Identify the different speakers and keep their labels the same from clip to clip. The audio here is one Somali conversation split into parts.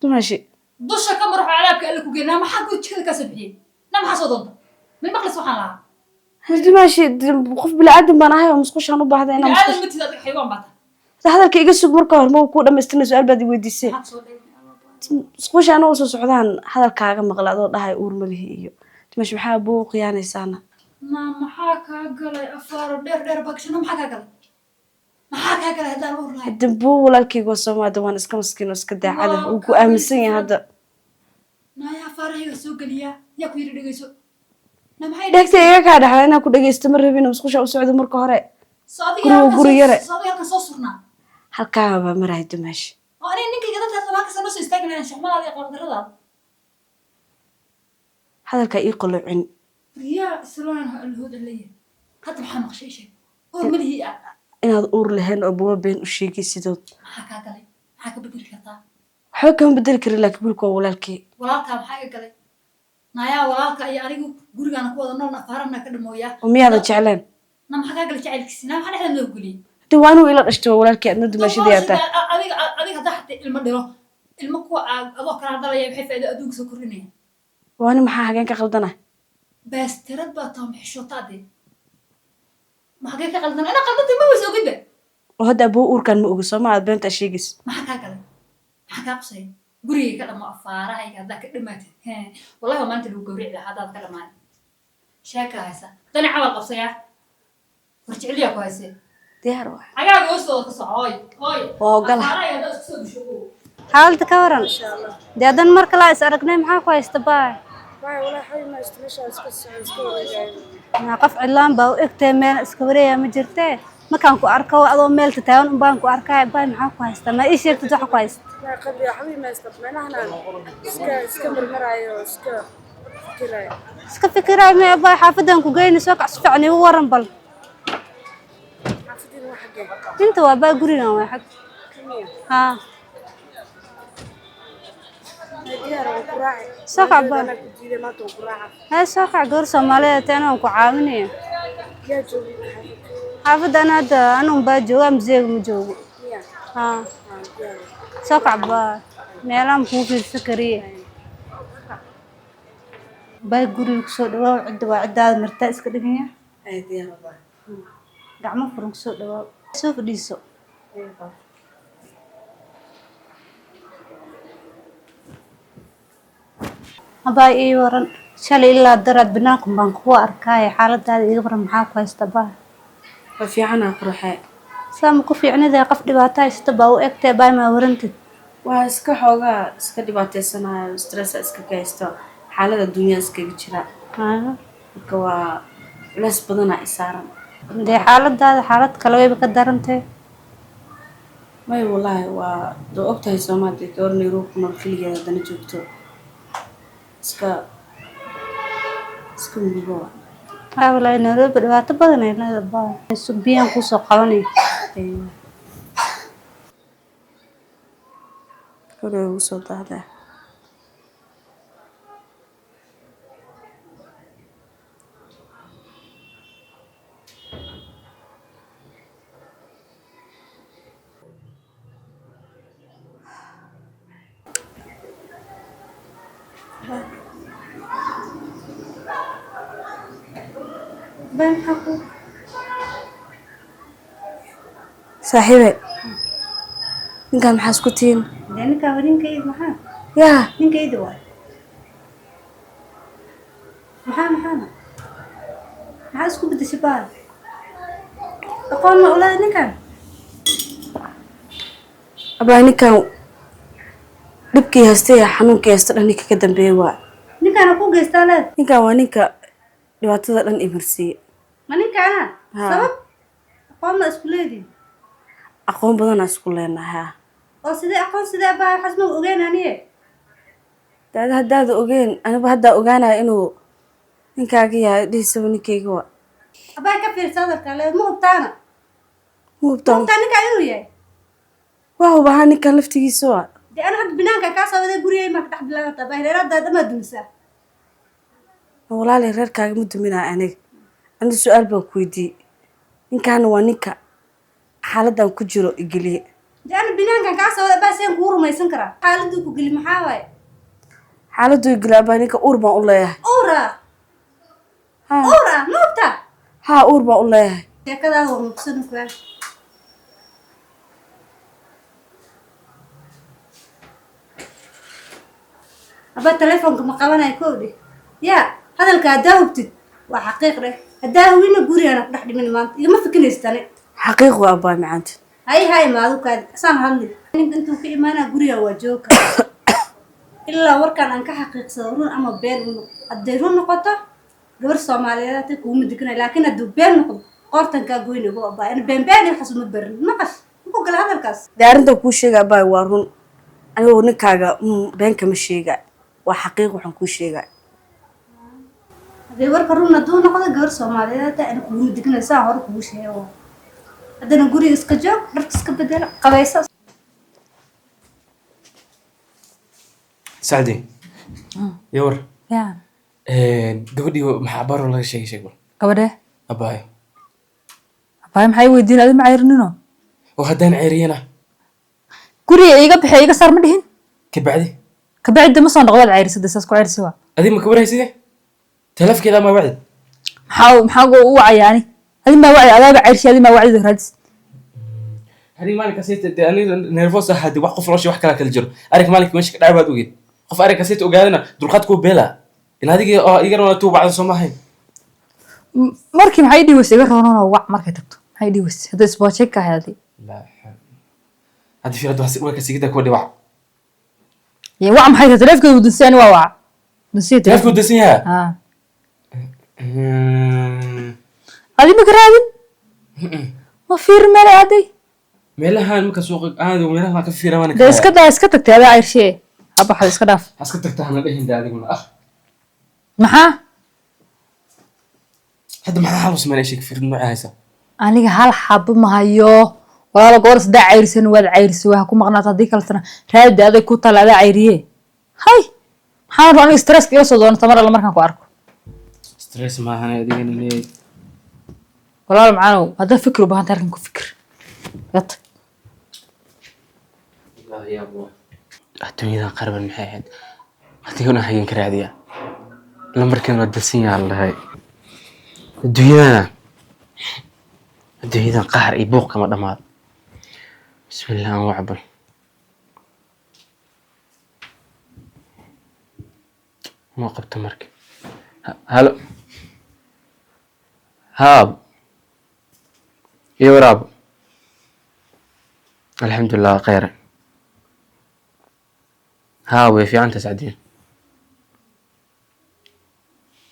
Speaker 1: ماشي
Speaker 2: دشة كم روح على قال لك وقلنا ما حد قلت كذا كسبحين نعم حصدون من مخلص سبحان الله
Speaker 1: هدي ماشي قف بلا عدم بناهي ومسقوش هنو بعدين أنا
Speaker 2: هذا
Speaker 1: مسقوش
Speaker 2: متى ذاك حيوان بعد
Speaker 1: هذا كي يقصق مركه ما هو كودا مستني سؤال بدي ويديسي مسقوش أنا وصل سعودان هذا الكاغا مغلق ده هاي أور ملهي إيو ماشي محا بو قياني سانا
Speaker 2: ما حاكا قال أفار دير بكشنا ما حاكا قال ما حاكا قال هذا أور لاي
Speaker 1: الدبو ولا الكي قوسو ما دوان اسكا مسكين واسكا داعده وكو آمسين هذا
Speaker 2: ما يا فارهي وسوق ليا يا كوير دقيسو
Speaker 1: dhagta iga kaa dhaxla inaan ku dhageysto ma rabin musqusha u socdo marka hore guri yare
Speaker 2: صادق soo surnaa
Speaker 1: halkaa baa maray dumaashi
Speaker 2: oo ani ninkayga dadka sababka soo istaagnayn shaqmada iyo qordarada
Speaker 1: hadalka ii qolocin
Speaker 2: riya islaan alhood leeyahay hadda maxaa maqshay shay oo malihi
Speaker 1: inaad uur lahayn oo buwa been u sheegay sidood
Speaker 2: maxaa ka galay maxaa ka bedeli kartaa
Speaker 1: waxba kama bedeli kari laakiin wiilku waa walaalkii
Speaker 2: maxaa ka galay naya walaalka iyo anigu gurigaana ku wada nool afaarana ka dhamooya
Speaker 1: miyaada jecleen
Speaker 2: maxaa ka galay jacaylkiisina maxaa dhexda loo guliyay
Speaker 1: diwaanu ila dhashtay walaalkii adna dumaashadii aata
Speaker 2: adiga daxta ilmo dhiro ilmo ku adoo kala hadalaya waxay faa'iido adduunka soo kordhinaya
Speaker 1: waani maxaa hageen ka qaldana
Speaker 2: bas tirad baa taam xishootade maxaa ka qaldan ana qaldantay ma wayso gudba
Speaker 1: oo hadda buu uurkan ma oga soo ma aad beenta sheegis
Speaker 2: maxaa ka galay maxaa ka qosay guriga ka dhamo afaaraha ay hadda ka dhimaatay wallahi maanta lagu gowrici lahaa hadaad ka dhamaan sheeka haysa dani cabal qabsaya warjiciliya ku hayse
Speaker 1: diyaar waa
Speaker 2: agaaga hoostooda ka socoy
Speaker 1: oo gal
Speaker 3: xaalada ka waran dee hadan mar kale is aragnay maxaa ku haysta baay
Speaker 1: والله حي ما استمشى اسكو
Speaker 3: ما قف علان با اكتay meel iska wareeya ma jirtee markaan ku arko adoo meel taagan un baan ku arkay baay maxaa ku haysta ma ii sheegtid waxa ku haysta
Speaker 1: ما قبل يا حبيبي ما استمعنا هنا اسكا مرمرايو
Speaker 3: iska fikiraay ma baay xaafadan ku geeyni soo kac fiicni u waran bal
Speaker 1: حافظين وحقه
Speaker 3: inta waa baa guriga waa xaq ha ساقع بان هاي ساقع قر سومالية تانا وكو عاونية حافظ أنا هذا أنا مباجو أمزيغ مجوغ ها ساقع بان ميلام كوفي السكرية باي قولي لك سو دواء وعد وعد هذا مرتاس كدقية
Speaker 1: اي ديار الله
Speaker 3: قعمة فرنك سو دواء سوف ديسو هباي إيه ورن شالي إلا درد بناكم بانكوا أركاي حالة هذه يقبر محاكوا يستباه
Speaker 1: في عنا قرحة
Speaker 3: سام كوفي عنا ذا قف دباتاي يستباه وإكتي باي ما ورنتد
Speaker 1: واسكا حوغا اسكا دباتي سنة ستريس اسكا كايستو حالة الدنيا اسكا بيشرا كوا لس بدنا إسارا
Speaker 3: دي حالة هذا حالة كلوي بقدرنتي
Speaker 1: ما والله دو أكتها سوماتي كورني روح مرخلية دانا جوبتو اسكا مبوا
Speaker 3: والله نروح بدوات بدنا إلا دبا سبيان كوسو قواني
Speaker 1: كله وصل هذا
Speaker 3: بين حقو
Speaker 1: صاحبي نكان محاسكوتين
Speaker 3: لأنك ورين كيد محا
Speaker 1: يا
Speaker 3: نين كيد واي محانا محاسكو بدي شباب أقول ما أولاد نكان
Speaker 1: أبا نكان dhibkii haystay xanuunkii haystay dhan ka dambeeyay waa
Speaker 3: ninkaan ku geystaalad
Speaker 1: ninka waa ninka dhibaatada dhan imarsiye
Speaker 3: ma ninkaana sabab aqoon isku leedin
Speaker 1: aqoon badan isku leenahay
Speaker 3: oo sidee aqoon sidee baa xasmo ogeyn aniye
Speaker 1: hadaad ogeyn aniba hadda ogaanaa inuu ninkaaga yahay dhiisaba ninkayga waa
Speaker 3: abaa ka fiirsada kale ma hubtaan ninka inuu yahay
Speaker 1: waa hubaha ninkan laftigiisa waa
Speaker 3: dee ana hadda binaanka kaa soo waday gurigay ma ka dhex bilaabata bahreerada dama dumsa
Speaker 1: walaalay reerkaaga ma duminaa aniga su'aal baan ku weydiiyey ninkaana waa ninka xaaladan ku jiro igeliye
Speaker 3: أنا بنان كان كاسة ولا بس ينقور ما يسنكره حالته كقول محاوي
Speaker 1: xaaladdu igala abaa ninka uur baan u leeyahay
Speaker 3: أورا
Speaker 1: ha
Speaker 3: أورا نوبتا
Speaker 1: ha uur baan u leeyahay
Speaker 3: يا كذا هو مقصود كويس أبى تلفونك مقابلة يكودي يا هذا الكاداوبتي وحقيق له هداوين قوري أنا بحد من المنطقة ما فكني استنى
Speaker 1: xaqiiq waa abaa macaanta
Speaker 3: هاي ما ذو كاد سام هندي أنتم في إيمانا قوري وجوك إلا وركان أنك حقيق صورون أما بين الديرون نقطة قبل الصوماليات تكون مدكنا لكن الدبين نقطة قارتن كاقوين هو أبا أنا بين حسب مبرن نقص نقول هذا الكاس
Speaker 1: dee arrinta kuu sheega abaa waa run anigu ninkaaga been kama sheega waa xaqiiq waxaan kuu sheegaa
Speaker 3: هذا ورك رونا دون نقطة قبل الصوماليات أنا كون مدكنا ساعة هرك وش هي هو هذا نقولي إسكجوك درك إسكبدل قبيسة
Speaker 4: سعدي يور
Speaker 5: yaa
Speaker 4: gabadhii maxaa baro laga sheegay
Speaker 5: gabadhe
Speaker 4: abaayo
Speaker 5: abaay maxay weydiin adi ma cayrinino
Speaker 4: oo haddaan ceeriyana
Speaker 5: guriga iga bixi iga saar ma dhihin
Speaker 4: kabacdi
Speaker 5: kabacdi ma soo noqdaad cayrisada saas ku cayrisi waa
Speaker 4: adiga ma ka warhayside talafkeeda ma wacdi
Speaker 5: maxaa u wacayaani adi maa wacdi adaaba cayrsi adi maa wacdi raadis
Speaker 4: hadii maalinka sayta dee aniga nervous ah hadii wax qof loo sheeg wax kala kala jiro arrinka maalinka meesha ka dhacay baad ogeed qof arrinka sayta ogaadana dulqaad kuu beela in adiga oo igana waa tuu bacdan soo maahayn
Speaker 5: markii maxay dhiwaysa iga roonanoo wac markay tagto maxay dhiwaysa hadda isboojeeg ka hayadi
Speaker 4: hadda fiir hadda waa ka sigida kuwa dhiwac
Speaker 5: ya wac maxay tahay taleefkeeda u dunsiya ani waa waca dunsiya
Speaker 4: teleefku dasan yaha
Speaker 5: haa adi ma ka raadin ma fiir meelay aday
Speaker 4: meelahan marka suuqa aad meelahan ka fiiramaan
Speaker 5: dee iska tagtay adaa cayrshiye habaxda iska dhaaf
Speaker 4: aska tagtaa hana dhahin daa adiguna
Speaker 5: maxaa
Speaker 4: hadda maxaa xalus meel sheeg fiir nooca haysa
Speaker 5: aniga hal xabo ma hayo walaalo goor saddex cayrisan waad cayrisay waa ku maqnaata haddii kaletana raadi aday ku tala adaa cayriye hay maxaan rabaa aniga stresska iga soo doonata mar alla markaan ku arko
Speaker 4: stress maahan adigana leeyahay
Speaker 5: walaalo macaanow haddaa fikir u baahanta arkan ku fikir yata
Speaker 4: adduunyadan qarban maxay ahayd adiguna hayan ka raadiya lambarkan waa dasan yaha lahay adduunyadan qaar iyo buuq kama dhamaado bismillah aan wacbal ma qabto marka halo haab iyo waraab alxamdulilah khayra ها وفي أنت سعدين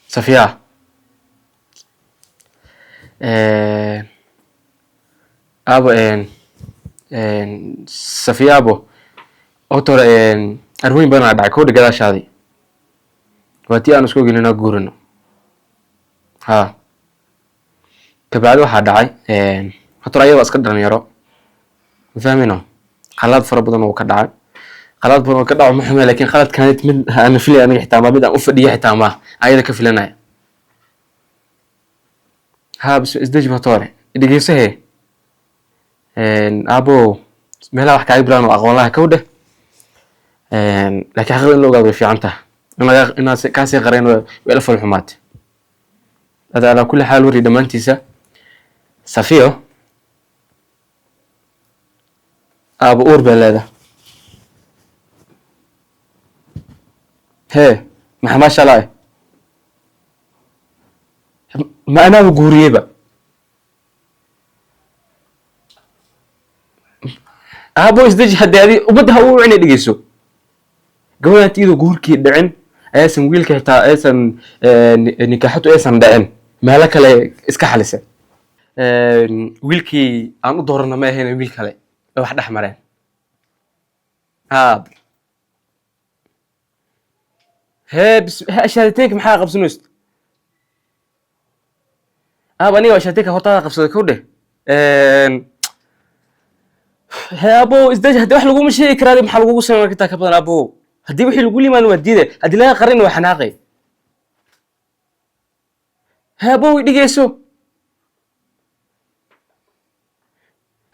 Speaker 4: صفية أبو صفية أبو أوتر أروين بنا دعك هو دقلا شادي واتي أنا سكوا قلنا جورنا ها كبعد واحد دعي هترى أيه بس كده نيرو فاهمينه خلاد فربنا وكدعي خلاص بنو كده محمد لكن خلاص كانت من أنا فيلي أنا احتمال بدأ أفدي احتمال عايزة كفلنا ها بس إزدج بطاري اللي جيسه هي أبو مهلا وحكي عبران وأقول الله كوده لكن حقيقة إنه قادر في عنته إنه كاسي غرين ويلف الحمات هذا على كل حال وري دمانتيسا صفيو أبو أوربل هذا هي ما شاء الله ما أنا بقولي بقى أبو إزدج هذه وبدها هو عيني دقيسو قولنا تيجي تقول كي دعن أيسن ويل كهتا أيسن نكحته أيسن دعن ما لك لا إسكح لسه ويل كي أنا دورنا ما هنا ويل كلا لو واحد أحمرين هي بس شهادتك maxaa qabsanayst aniga waa shahadtayka hortaada qabsaday kowdhe he abo isdaj haddii wax laguma sheegi karaa maxaa lagugu sameyn kartaa ka badan abo haddii wixii lagu limaan waa diiday haddii laga qarin waa xanaaqay he abo way dhigayso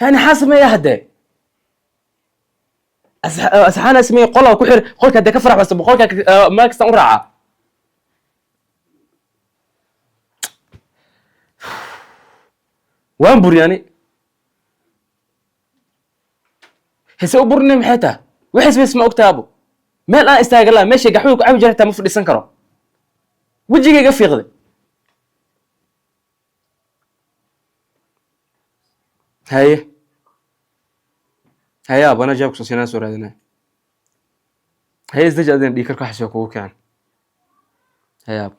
Speaker 4: yani xaa sameeya haddee أسحان اسمي قلا وكحر قولك هدي كفرح بس بقولك ما كستان راعة وين برياني هسه برني محيته وحس بس ما أكتابه ما الآن استاجلا ماشي قحوك عم جرحته مفرد سنكره وجهك يقفي غدي هيا أنا جابك سوسينا سورة هذنا هي إزدج أذن ديكر كحشة كوك يعني هيا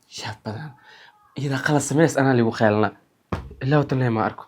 Speaker 4: شاب بدن إذا خلص سميس أنا اللي بخيلنا إلا وتنهي ما أركو